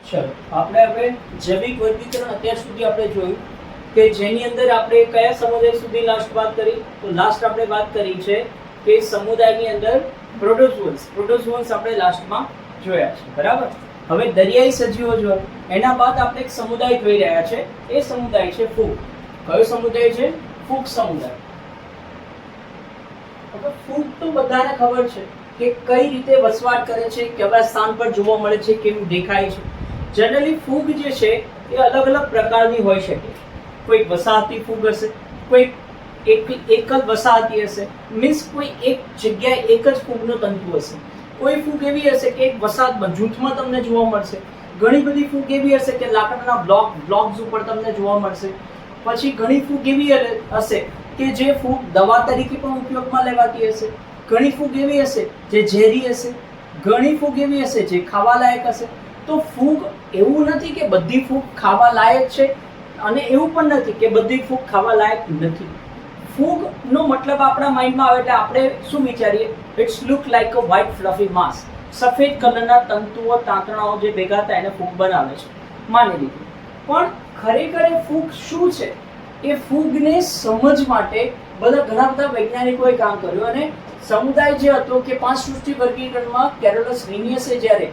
ચલો આપણે હવે જૈવિક વર્ગીકરણ અત્યાર સુધી આપણે જોયું કે જેની અંદર આપણે કયા સમુદાય સુધી લાસ્ટ વાત કરી. તો લાસ્ટ આપણે વાત કરી છે કે સમુદાયની અંદર પ્રોટોઝોઅન્સ આપણે લાસ્ટમાં જોયા છે, બરાબર. હવે દરિયાઈ સજીવો જો એના બાદ આપણે એક સમુદાય જોઈ રહ્યા છે. એ સમુદાય છે ફૂગ. કયો સમુદાય છે? ફૂગ સમુદાય. હવે ફૂગ તો બધાને ખબર છે કે કઈ રીતે વસવાટ કરે છે, કેવા સ્થાન પર જોવા મળે છે, કેવું દેખાય છે. જનરલી ફૂગ જે છે એ અલગ અલગ પ્રકારની હોઈ શકે. કોઈ વસાહતી ફૂગ હશે, કોઈ એક જ વસાહતી હશે, મીન્સ કોઈ એક જગ્યાએ એક જ ફૂગનું તંતુ હશે. કોઈ ફૂગ એવી હશે કે એક વસાહતમાં જૂથમાં તમને જોવા મળશે. ઘણી બધી ફૂગ એવી હશે કે લાકડાના બ્લોક્સ ઉપર તમને જોવા મળશે. પછી ઘણી ફૂગ એવી હશે કે જે ફૂગ દવા તરીકે પણ ઉપયોગમાં લેવાતી હશે. ઘણી ફૂગ એવી હશે જે ઝેરી હશે. ઘણી ફૂગ એવી હશે જે ખાવા લાયક હશે. તો ફૂગ એવું નથી કે બધી ફૂગ ખાવા લાયક છે અને એવું પણ નથી કે બધી ફૂગ ખાવા લાયક નથી. ફૂગનો મતલબ આપણા માઇન્ડમાં આવે એટલે આપણે શું વિચારીએ? It's look like a white fluffy mass. સફેદ કલરના તંતુઓ, તાંતણાઓ જે ભેગા થાય એને ફૂગ બનાવે છે, માની લીધું. પણ ખરેખર એ ફૂગ શું છે એ ફૂગને સમજ માટે ઘણા બધા વૈજ્ઞાનિકોએ કામ કર્યું. અને સમુદાય જે હતો કે 5 સૃષ્ટિ વર્ગીકરણમાં કેરોલસ લિનિયસે જ્યારે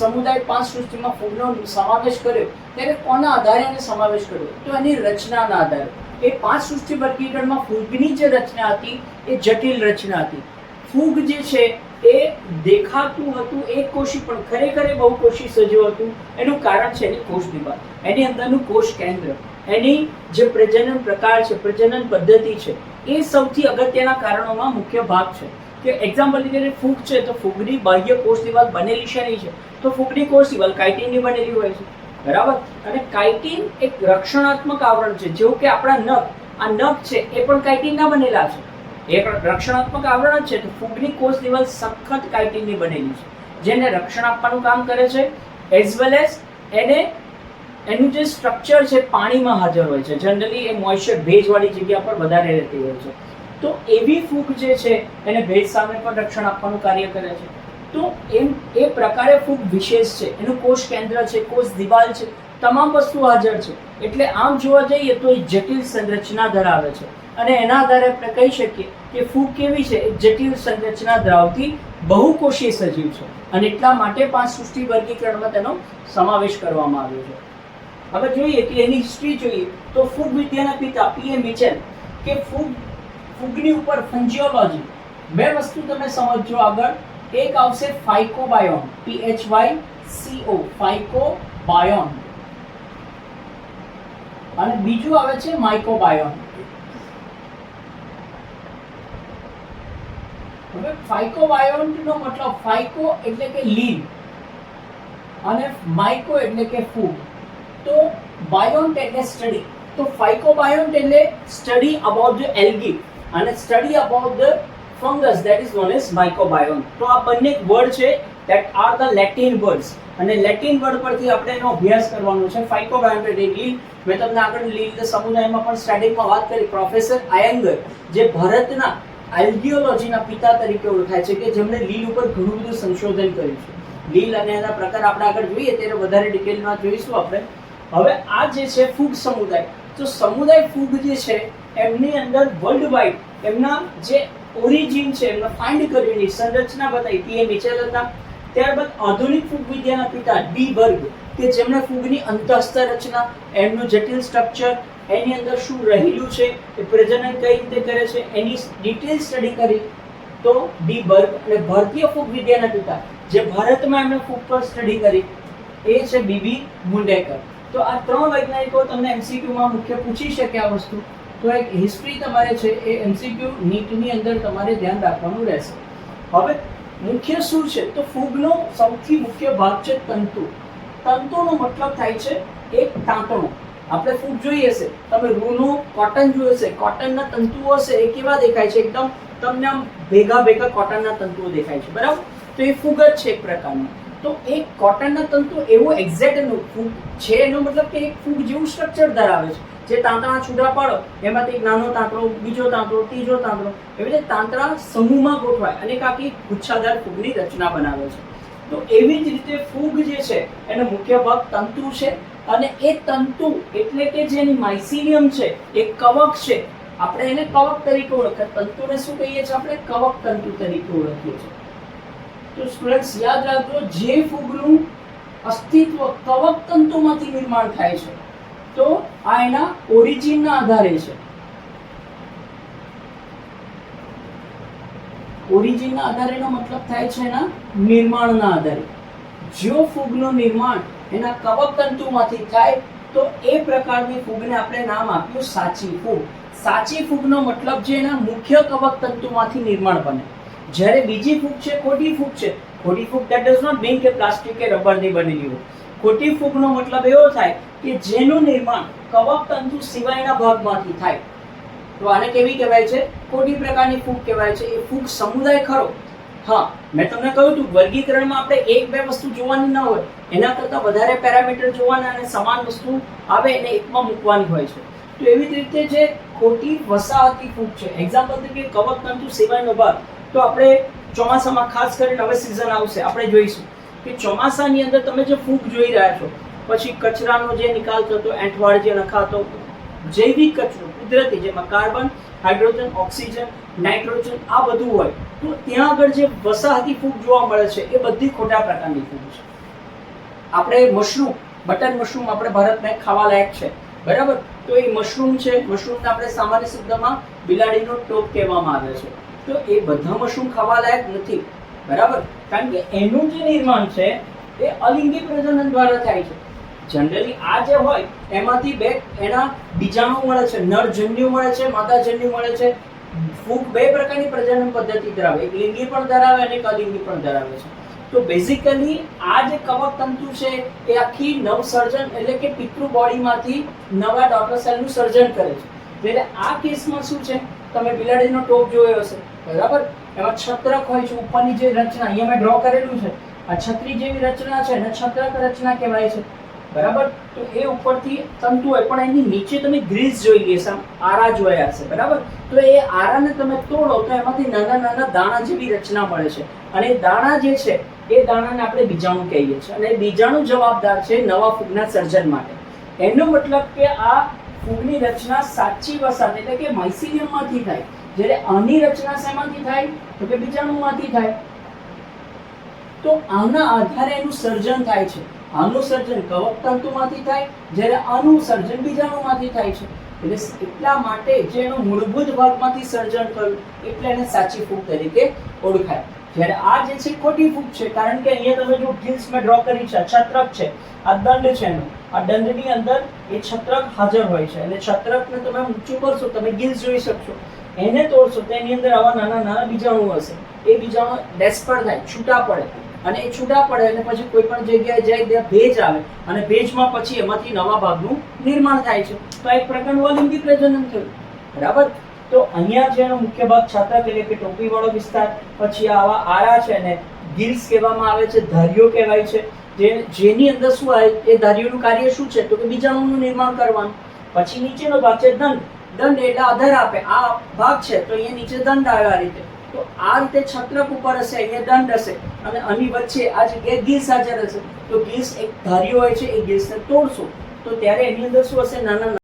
સમુદાય 5 સૃષ્ટિમાં ફૂગનો સમાવેશ કર્યો ત્યારે કોના આધારે એને સમાવેશ કર્યો? તો એની રચનાના આધારે. એ 5 સૃષ્ટિ વર્ગીકરણમાં ફૂગની જે રચના હતી એ જટિલ રચના હતી. ફૂગ જે છે એ દેખાતું હતું એક કોષી પણ ખરેખર એ બહુકોષી સજીવ હતું. એનું કારણ છે એની કોષ દિવાલ, એની અંદરનું કોષ કેન્દ્ર, એની જે પ્રજનન પ્રકાર છે, પ્રજનન પદ્ધતિ છે, એ સૌથી અગત્યના કારણોમાં મુખ્ય ભાગ છે. કે એક્ઝામ્પલ તરીકે ફૂગ છે તો ફૂગની બાહ્ય કોષ દિવાલ બનેલી શેની છે? તો ફૂગની કોષ દિવાલ કાઇટિનની બનેલી હોય છે, બરાબર. અને કાઇટિન એક રક્ષણાત્મક આવરણ છે. જેવું કે આપણા નખ, આ નખ છે એ પણ કાઇટિનના બનેલા છે, એક રક્ષણાત્મક આવરણ છે. તો ફૂગની કોષ દિવાલ સખત કાઇટિનની બનેલી છે, જેને રક્ષણ આપવાનું કામ કરે છે. એઝ વેલ એઝ એનું જે સ્ટ્રક્ચર છે પાણીમાં હાજર હોય છે. જનરલી એ મોઇશ્ચર, ભેજવાળી જગ્યા પર વધારે રહેતી હોય છે. તો એવી ફૂગ જે છે એને ભેજ સામે પણ રક્ષણ આપવાનું કાર્ય કરે છે. તો એ પ્રકારે ફૂગ વિશેષ છે. એનું કોષ કેન્દ્ર છે, કોષ દિવાલ છે, તમામ વસ્તુ હાજર છે. એટલે આમ જોવા જઈએ તો એ જટિલ સંરચના ધરાવે છે. અને એના આધારે આપણે કહી શકીએ કે ફૂગ કેવી છે? એક જટિલ સંરચના ધરાવતી બહુકોષીય સજીવ છે. અને એટલા માટે 5 સૃષ્ટિ વર્ગીકરણમાં તેનો સમાવેશ કરવામાં આવ્યો છે. હવે જોઈએ કે એની હિસ્ટ્રી જોઈએ તો ફૂગ વિદ્યાના પિતા પીએ મિચેલ કે ફૂગની ઉપર ફંજિયોલોજી, બે વસ્તુ તમે સમજો આગળ. એક આવશે ફાઇકોબાયોન, PHYCO, ફાઇકોબાયોન, અને બીજું આવે છે માઇકોબાયોન. હવે ફાઇકોબાયોન નો મતલબ ફાઇકો એટલે કે લીલ અને માઇકો એટલે કે ફૂગ. તો બાયોન્ટ એટલે સ્ટડી. તો ફાઇકોબાયોન્ટ એટલે સ્ટડી અબાઉટ ધ એલ્ગી અને study about the fungus, that is known as mycobiont. તો આ બંને વર્ડ છે, that are the Latin words. અને લેટિન વર્ડ પરથી આપણે એનો અભ્યાસ કરવાનો છે. ફાઇકોબાયોન્ટ એટલે લીલ. મેં તમને આગળ લીલ સમુદાયમાં પણ સ્ટાર્ટિંગમાં વાત કરી. પ્રોફેસર આયંગર જે ભારતના આલ્ગિયોલોજીના પિતા તરીકે ઓળખાય છે, કે જેમણે લીલ ઉપર ઘણું બધું સંશોધન કર્યું છે. લીલ અને એના પ્રકાર આપણે આગળ જોઈએ ત્યારે વધારે ડિટેલમાં જોઈશું આપણે. હવે આ જે છે ફૂગ સમુદાય, તો સમુદાય ફૂગ જે છે એમની અંદર વર્લ્ડ વાઇડ એમના જે ઓરિજિન છે એમને ફાઇન્ડ કરવાની સંરચના બતાવી પીએ મિચેલ હતા. ત્યારબાદ આધુનિક ફૂગ વિદ્યાના પિતા ડી બર્ગ કે જેમણે ફૂગની અંતઃસ્થ રચના, એમનું જટિલ સ્ટ્રક્ચર, એની અંદર શું રહેલું છે, એ પ્રજનન કઈ રીતે કરે છે, એની ડિટેલ સ્ટડી કરી. તો ડી બર્ગ. અને ભારતીય ફૂગ વિદ્યાના પિતા જે ભારતમાં એમણે ફૂગ પર સ્ટડી કરી એ છે બીબી મુંડેકર. તો આ 3 વૈજ્ઞાનિકો તમને એમસીક્યુમાં મુખ્ય પૂછી શકે આ વસ્તુ. તો એક હિસ્ટ્રી તમારે છે એ એમસીક્યુ નીટની અંદર તમારે ધ્યાન રાખવાનું રહેશે. હવે મુખ્ય શું છે? તો ફૂગનો સૌથી મુખ્ય ભાગ છે તંતુ. તંતુનો મતલબ થાય છે એક તાંતણું. આપણે ફૂગ જોઈએ છે, તમે રૂનો કોટન જોયો છે, કોટનના તંતુઓ હશે એ કેવા દેખાય છે? એકદમ તમને આમ ભેગા કોટનના તંતુઓ દેખાય છે, બરાબર. તો એ ફૂગ જ છે એક પ્રકારનું. તો એક કોટનના તંતુ એવું એક્ઝેક્ટ ફૂગ છે, એનો મતલબ કે એક ફૂગ જેવું સ્ટ્રક્ચર ધરાવે છે. જે તાંતણા છૂટા પાડો એમાંથી એક નાનો તાંતણો, બીજો તાંતણો, ત્રીજો તાંતણો, એવી રીતે તાંતણા સમૂહમાં ગોઠવાય અને આખી ગુચ્છાદાર ફૂગની રચના બનાવે છે. તો એવી જ રીતે ફૂગ જે છે એનો મુખ્ય ભાગ તંતુ છે, અને એ તંતુ એટલે કે જેની માઇસિલિયમ છે એ કવક છે, આપણે એને કવક તરીકે ઓળખીએ. તંતુને શું કહીએ છીએ આપણે? કવક તંતુ તરીકે ઓળખીએ છીએ. તો સ્ટુડન્ટ્સ યાદ રાખજો, જે ફૂગનું અસ્તિત્વ કવક તંતુમાંથી નિર્માણ થાય છે, તો આ એના ઓરિજિનના આધારે છે. ઓરિજિનના આધારેનો મતલબ થાય છે એના નિર્માણના આધારે. જો ફૂગનું નિર્માણ એના કવક તંતુમાંથી થાય તો એ પ્રકારની ફૂગને આપણે નામ આપ્યું સાચી ફૂગ. સાચી ફૂગનો મતલબ જે એના મુખ્ય કવક તંતુમાંથી નિર્માણ બને. જ્યારે બીજી ફૂગ છે ખોટી ફૂગ છે. ખોટી ફૂગ that does not mean કે પ્લાસ્ટિક કે રબરની બનેલી હોય. ખોટી ફૂગનો મતલબ એવો થાય કે જેનું નિર્માણ કવક તંતુ સિવાયના ભાગમાંથી થાય. તો આને કેવી કહેવાય છે? ખોટી પ્રકારની ફૂગ કહેવાય છે. એ ફૂગ સમુદાય ખરો. હા, મેં તમને કહ્યું હતું વર્ગીકરણમાં આપણે એક બે વસ્તુ જોવાની ન હોય, એના કરતાં વધારે પેરામીટર જોવાના અને સમાન વસ્તુ આવે એને એકમાં મૂકવાની હોય છે. તો એવી જ રીતે જે ખોટી વસાહતી ફૂગ છે, એક્ઝામ્પલ તરીકે કવક તંતુ સિવાયનો ભાગ, તો આપણે ચોમાસામાં ખાસ કરીને હવે સિઝન આવશે આપણે જોઈશું કે ચોમાસાની અંદર તમે જે ફૂગ જોઈ રહ્યા છો, પછી કચરાનો જે નિકાલ થતો, એંઠવાડ જે નખાતો, જૈવિક કચરો કુદરતી, જેમાં કાર્બન, હાઇડ્રોજન, ઓક્સિજન, નાઇટ્રોજન આ બધું હોય, તો ત્યાં આગળ જે વસાહતી ફૂગ જોવા મળે છે એ બધી ખોટા પ્રકારની ફૂગ છે. આપણે મશરૂમ, બટન મશરૂમ આપણે ભારતમાં ખાવા લાયક છે, બરાબર? તો એ મશરૂમ છે, મશરૂમને આપણે સામાન્ય શબ્દમાં બિલાડીનો ટોપ કહેવામાં આવે છે. તો એ બધા મશરૂમ ખાવા લાયક નથી, બરાબર? કારણ કે એનું જે નિર્માણ છે એ અલિંગી પ્રજનન દ્વારા થાય છે. જનરલી આ જે હોય એમાંથી બે એના બીજાણુ મળે છે, નરજન્યુ મળે છે, માદાજન્યુ મળે છે. ફૂગ બે પ્રકારની પ્રજનન પદ્ધતિ ધરાવે, એક લિંગી પણ ધરાવે અને એક અલિંગી પણ ધરાવે છે. તો બેઝિકલી આ જે કવક તંતુ છે એ આખી નવસર્જન એટલે કે પિતૃ બોડીમાંથી નવા ડોટર સેલનું સર્જન કરે છે. એટલે આ કેસમાં શું છે, તમે બિલાડીનો ટોપ જોયો હશે, બરાબર? એમાં છત્રક હોય છે, ઉપરની જે રચના અહીંયા મેં ડ્રો કરેલું છે, આ છત્રી જેવી રચના છે એને છત્રક રચના કહેવાય છે, બરાબર? તો એ ઉપરથી તંતુ હોય, પણ એની નીચે તમે ગ્રીસ જોઈ હશે, આરા જોયા હશે, બરાબર? તો એ આરાને તમે તોડો તો એમાંથી નાના નાના દાણા જેવી રચના મળે છે, અને એ દાણા જે છે એ દાણાને આપણે બીજાણુ કહીએ છીએ, અને બીજાણુ જવાબદાર છે નવા ફૂગના સર્જન માટે. એનો મતલબ કે આ ફૂગની રચના સાચી વસાહત એટલે કે માઇસિલિયમમાંથી થાય, જ્યારે આની રચના શેમાંથી થાય? તો કે બીજાણુમાંથી થાય. તો આના આધારે એનું સર્જન થાય છે. આનું સર્જન કવક તંતુમાંથી થાય, જ્યારે આનું સર્જન બીજાણુમાંથી થાય છે. એટલે એટલા માટે જે એનું મૂળભૂત ભાગમાંથી સર્જન થયું એટલે એને સાચી ફૂગ તરીકે ઓળખાય. જ્યારે આ જે છે ખોટી ફૂગ છે, કારણ કે અહીંયા તમે જો ગિલ્સ મેં ડ્રો કરી છે, છત્રક છે, આ દંડ છે એનો, આ દંડની અંદર એ છત્રક હાજર હોય છે, અને છત્રકને તમે ઊંચું કરશો, તમે ગિલ્સ જોઈ શકશો, એને તોડશો તો એની અંદર આવા નાના નાના બીજાણુ હશે. એ બીજાણુ ડેસ્પર થાય, છૂટા પડે, અને એ છૂટા પડે અને પછી કોઈ પણ જગ્યાએ જાય ત્યાં ભેજ આવે, અને ભેજમાં પછી એમાંથી નવા ભાગનું નિર્માણ થાય છે. તો એક પ્રકારનું અલિંગી પ્રજનન થયું, બરાબર? તો અહીંયા જેનો મુખ્ય ભાગ છત્રક એટલે કે ટોપીવાળો વિસ્તાર, પછી આવા આરા છે ને ગિલ્સ કહેવામાં આવે છે, ધારીઓ કહેવાય છે, જેની અંદર શું આવે, એ ધારીઓનું કાર્ય શું છે? તો કે બીજાણુનું નિર્માણ કરવાનું. પછી નીચેનો ભાગ છે દંડ. દંડ એટલે આધાર આપે, આ ભાગ છે તો અહીંયા નીચે દંડ આવે આ રીતે. તો આ રીતે છત્રક ઉપર હશે, અહીંયા દંડ હશે, અને આની વચ્ચે આ જગ્યાએ ગિલ્સ હાજર હશે. તો ગિલ્સ એક ધારીઓ હોય છે, એ ગિલ્સને તોડશો તો ત્યારે એની અંદર શું હશે? નાના